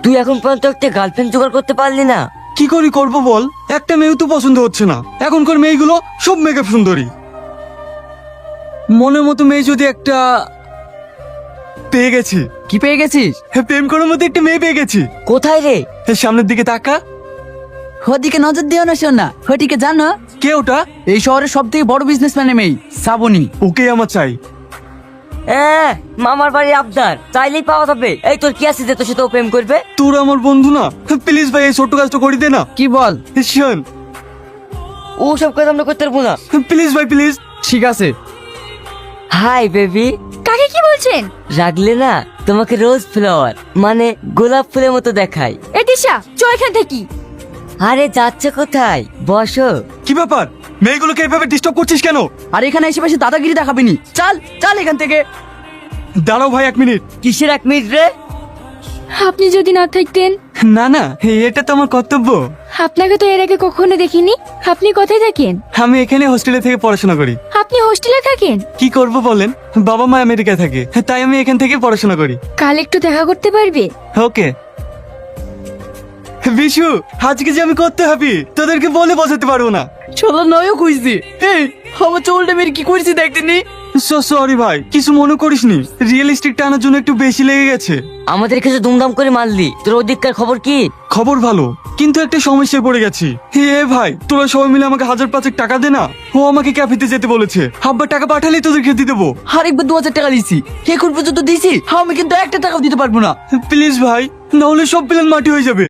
তুই এখন পর্যন্ত একটা গার্লফ্রেন্ড জোগাড় করতে পারলি না? কি করি করবো বল, একটা মেয়েও তো পছন্দ হচ্ছে না। এখনকার মেয়েগুলো সব মেকআপ সুন্দরী। মনের মতো মেয়ে যদি একটা পেয়ে গেছি। কি পেয়ে গেছিস? প্রেম করার মতো একটা মেয়ে পেয়ে গেছি। কোথায় রে? সামনের দিকে তাকা। ওদিকে নজর দিও না শোন না। ওটিকে জানো? কে ওটা? এই শহরের সব থেকে বড় বিজনেসম্যানের মেয়ে শ্রাবণী। ওকে আমার চাই। মামার বাড়ি আবদার, চাইলেই পাওয়া যাবে। এই তোর কি আছে যে তোর সাথে ও প্রেম করবে? তোর আমার বন্ধু না, প্লিজ ভাই এই ছোট্ট কাজটা করে দে না। কি বল? শোন, ও সব কাজ আমরা করতে পারবো না। প্লিজ ভাই প্লিজ। ঠিক আছে। Hi baby. কাকে কি বলছেন? রাখলে না তোমাকে রোজ ফ্লাওয়ার মানে গোলাপ ফুলের মতো দেখায়। এ দিশা, চল এখান থেকে। আরে যাচ্ছে কোথায়? বসো। কি ব্যাপার, মেয়েগুলোকে এভাবে ডিস্টার্ব করছিস কেন? আর এখানে এসে পাশে দাদাগিরি দেখাবিনি। চল চল এখান থেকে। দাঁড়াও ভাই 1 মিনিট। কিসের 1 মিনিট রে? আপনি যদি না থাকতেন। না না, এটা তো আমার কর্তব্য। আপনাকে তো এর আগে কখনো দেখিনি। আপনি কোথায় থাকেন? আমি এখানে হোস্টেলে থেকে পড়াশোনা করি। আপনি হোস্টেলে থাকেন? কি করব বলেন, বাবা মা আমেরিকায় থাকে, তাই আমি এখান থেকে পড়াশোনা করি। কাল একটু দেখা করতে পারবে? ওকে। বিশু, আজকে যে আমি করতে হবে তোদেরকে বলে বোঝাতে পারবো না। চলো নয়ও খুঁজছি। এই আমার চুলটা মেরে কি করেছি দেখতেনি? সরি ভাই, কিছু মনে করিসনি। রিয়েলিস্টিক টানার জন্য একটু বেশি লেগে গেছে। আমাদের কাছে দুমদাম করে মারলি, তোর ওদিককার খবর কি? খবর ভালো, কিন্তু একটা সমস্যায় পড়ে গেছি। ভাই তোরা সবাই মিলে আমাকে 1000-5 টাকা দে না। ও আমাকে ক্যাফেতে যেতে বলেছে। আব্বা টাকা পাঠালেই তোদেরকে দিয়ে দেবো। আরেকবার 2000 টাকা দিয়েছি, এখন পর্যন্ত দিয়েছি। আমি কিন্তু 1 টাকাও দিতে পারবো না। প্লিজ ভাই, না হলে সব প্ল্যান মাটি হয়ে যাবে।